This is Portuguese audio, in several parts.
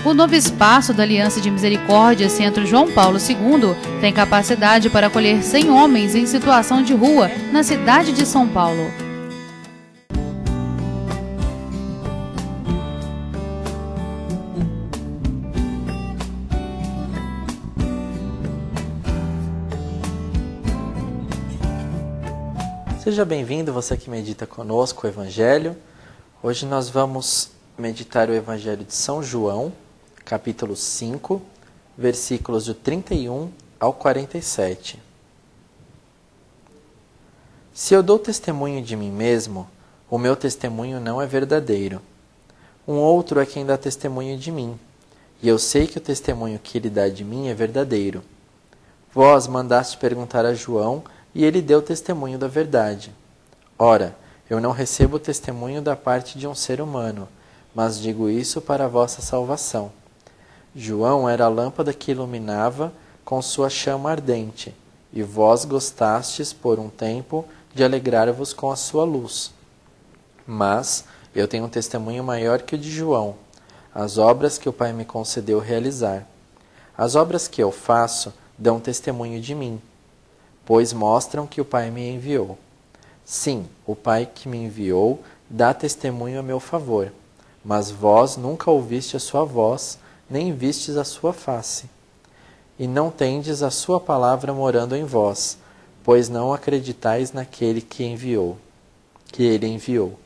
O novo espaço da Aliança de Misericórdia Centro João Paulo II tem capacidade para acolher 100 homens em situação de rua na cidade de São Paulo. Seja bem-vindo, você que medita conosco o Evangelho. Hoje nós vamos meditar o Evangelho de São João, capítulo 5, versículos do 31 ao 47. Se eu dou testemunho de mim mesmo, o meu testemunho não é verdadeiro. Um outro é quem dá testemunho de mim, e eu sei que o testemunho que ele dá de mim é verdadeiro. Vós mandaste perguntar a João, e ele deu testemunho da verdade. Ora, eu não recebo testemunho da parte de um ser humano, mas digo isso para a vossa salvação. João era a lâmpada que iluminava com sua chama ardente, e vós gostastes por um tempo de alegrar-vos com a sua luz. Mas eu tenho um testemunho maior que o de João, as obras que o Pai me concedeu realizar. As obras que eu faço dão testemunho de mim, pois mostram que o Pai me enviou. Sim, o Pai que me enviou dá testemunho a meu favor, mas vós nunca ouviste a sua voz, nem vistes a sua face. E não tendes a sua palavra morando em vós, pois não acreditais naquele que ele enviou.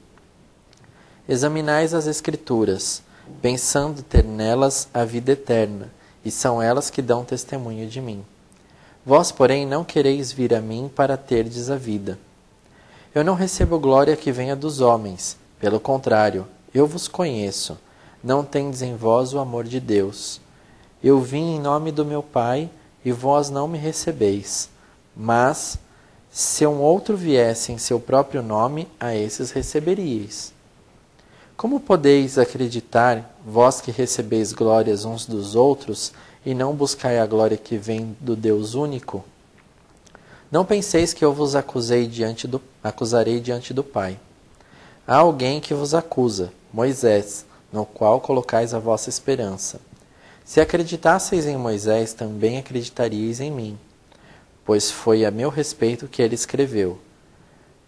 Examinais as Escrituras, pensando ter nelas a vida eterna, e são elas que dão testemunho de mim. Vós, porém, não quereis vir a mim para terdes a vida. Eu não recebo glória que venha dos homens. Pelo contrário, eu vos conheço. Não tendes em vós o amor de Deus. Eu vim em nome do meu Pai, e vós não me recebeis. Mas, se um outro viesse em seu próprio nome, a esses receberíeis. Como podeis acreditar, vós que recebeis glórias uns dos outros, e não buscai a glória que vem do Deus único? Não penseis que eu vos acusarei diante do Pai. Há alguém que vos acusa, Moisés, no qual colocais a vossa esperança. Se acreditasseis em Moisés, também acreditaríeis em mim, pois foi a meu respeito que ele escreveu.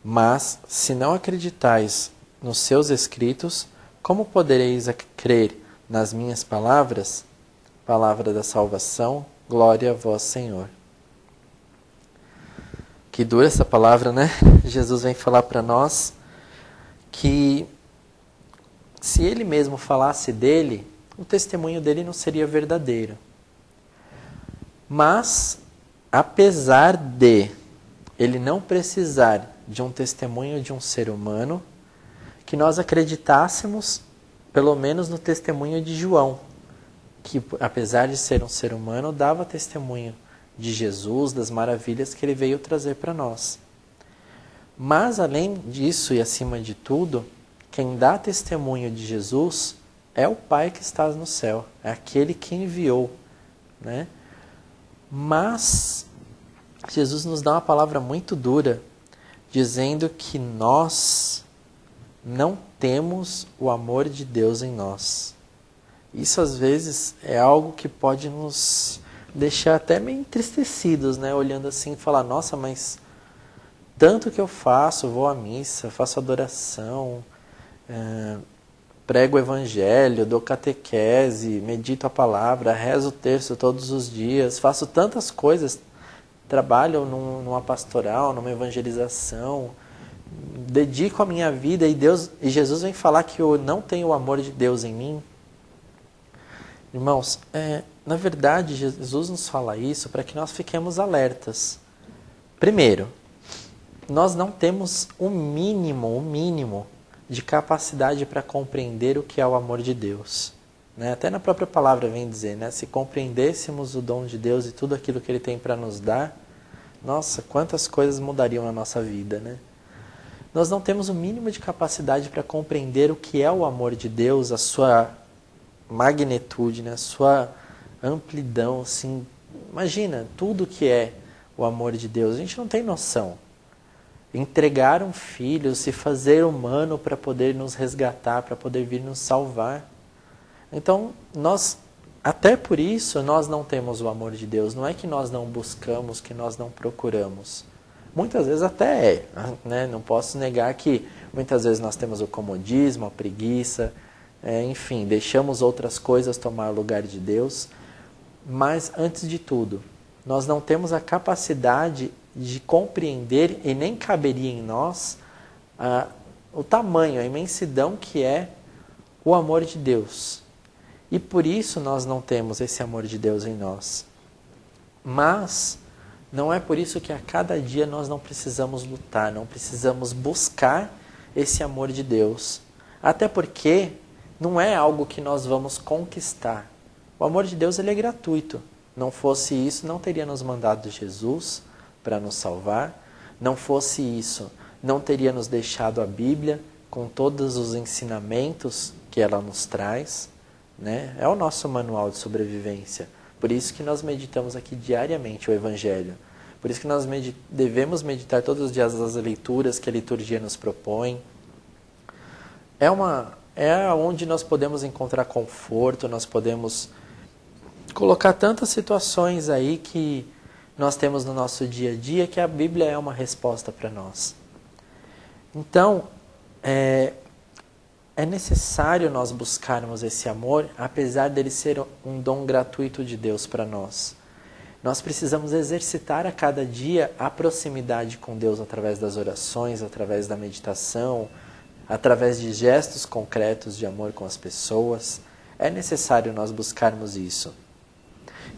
Mas, se não acreditais nos seus escritos, como podereis crer nas minhas palavras? Palavra da salvação, glória a vós, Senhor. Que dura essa palavra, né? Jesus vem falar para nós que se ele mesmo falasse dele, o testemunho dele não seria verdadeiro. Mas, apesar de ele não precisar de um testemunho de um ser humano, que nós acreditássemos, pelo menos no testemunho de João, que, apesar de ser um ser humano, dava testemunho de Jesus, das maravilhas que ele veio trazer para nós. Mas, além disso e acima de tudo, quem dá testemunho de Jesus é o Pai que está no céu, é aquele que enviou, né? Mas Jesus nos dá uma palavra muito dura, dizendo que nós não temos o amor de Deus em nós. Isso às vezes é algo que pode nos deixar até meio entristecidos, né? Olhando assim e falar, nossa, mas tanto que eu faço, vou à missa, faço adoração, prego o evangelho, dou catequese, medito a palavra, rezo o terço todos os dias, faço tantas coisas, trabalho numa pastoral, numa evangelização, dedico a minha vida e Jesus vem falar que eu não tenho o amor de Deus em mim. Irmãos, na verdade, Jesus nos fala isso para que nós fiquemos alertas. Primeiro, nós não temos o mínimo de capacidade para compreender o que é o amor de Deus. Né? Até na própria palavra vem dizer, né? Se compreendêssemos o dom de Deus e tudo aquilo que Ele tem para nos dar, nossa, quantas coisas mudariam na nossa vida, né? Nós não temos o mínimo de capacidade para compreender o que é o amor de Deus, a sua magnitude, né? A sua amplidão, assim. Imagina tudo que é o amor de Deus. A gente não tem noção. Entregar um filho, se fazer humano para poder nos resgatar, para poder vir nos salvar. Então, até por isso, nós não temos o amor de Deus. Não é que nós não buscamos, que nós não procuramos. Muitas vezes até é, né? Não posso negar que muitas vezes nós temos o comodismo, a preguiça, enfim, deixamos outras coisas tomar o lugar de Deus. Mas, antes de tudo, nós não temos a capacidade de compreender, e nem caberia em nós, o tamanho, a imensidão que é o amor de Deus. E por isso nós não temos esse amor de Deus em nós. Mas não é por isso que a cada dia nós não precisamos lutar, não precisamos buscar esse amor de Deus. Até porque não é algo que nós vamos conquistar. O amor de Deus ele é gratuito. Não fosse isso, não teria nos mandado Jesus para nos salvar. Não fosse isso, não teria nos deixado a Bíblia com todos os ensinamentos que ela nos traz. Né? É o nosso manual de sobrevivência. Por isso que nós meditamos aqui diariamente o Evangelho. Por isso que nós devemos meditar todos os dias as leituras que a liturgia nos propõe. É onde nós podemos encontrar conforto, nós podemos colocar tantas situações aí que nós temos no nosso dia a dia, que a Bíblia é uma resposta para nós. Então, é necessário nós buscarmos esse amor, apesar dele ser um dom gratuito de Deus para nós. Nós precisamos exercitar a cada dia a proximidade com Deus através das orações, através da meditação, através de gestos concretos de amor com as pessoas. É necessário nós buscarmos isso.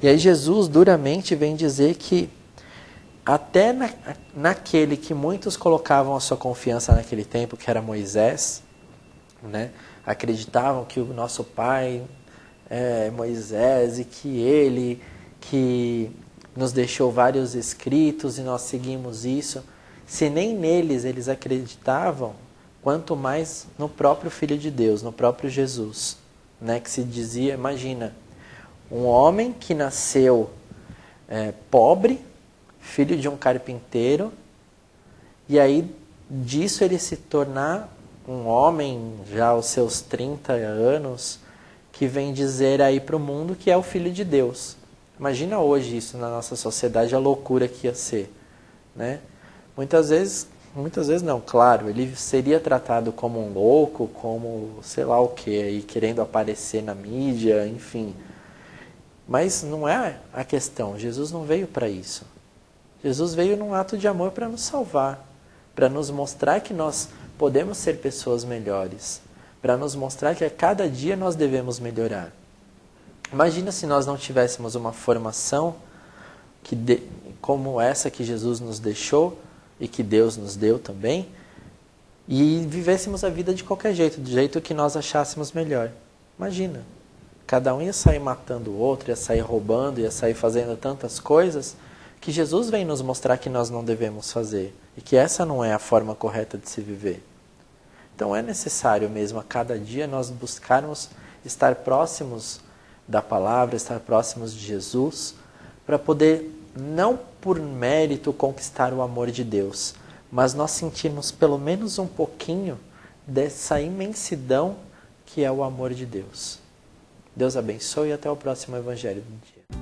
E aí Jesus duramente vem dizer que até naquele que muitos colocavam a sua confiança naquele tempo, que era Moisés, né? Acreditavam que o nosso pai é Moisés e que ele que nos deixou vários escritos e nós seguimos isso. Se nem neles eles acreditavam, quanto mais no próprio Filho de Deus, no próprio Jesus, né? Que se dizia, imagina, um homem que nasceu pobre, filho de um carpinteiro, e aí disso ele se tornar um homem já aos seus 30 anos, que vem dizer aí para o mundo que é o Filho de Deus. Imagina hoje isso na nossa sociedade, a loucura que ia ser. Né? Muitas vezes não, claro, ele seria tratado como um louco, como sei lá o que, aí, querendo aparecer na mídia, enfim. Mas não é a questão, Jesus não veio para isso. Jesus veio num ato de amor para nos salvar, para nos mostrar que nós podemos ser pessoas melhores, para nos mostrar que a cada dia nós devemos melhorar. Imagina se nós não tivéssemos uma formação como essa que Jesus nos deixou e que Deus nos deu também, e vivêssemos a vida de qualquer jeito, do jeito que nós achássemos melhor. Imagina, cada um ia sair matando o outro, ia sair roubando, ia sair fazendo tantas coisas que Jesus vem nos mostrar que nós não devemos fazer e que essa não é a forma correta de se viver. Então é necessário mesmo a cada dia nós buscarmos estar próximos da palavra, estar próximos de Jesus, para poder, não por mérito, conquistar o amor de Deus, mas nós sentirmos pelo menos um pouquinho dessa imensidão que é o amor de Deus. Deus abençoe e até o próximo Evangelho do Dia.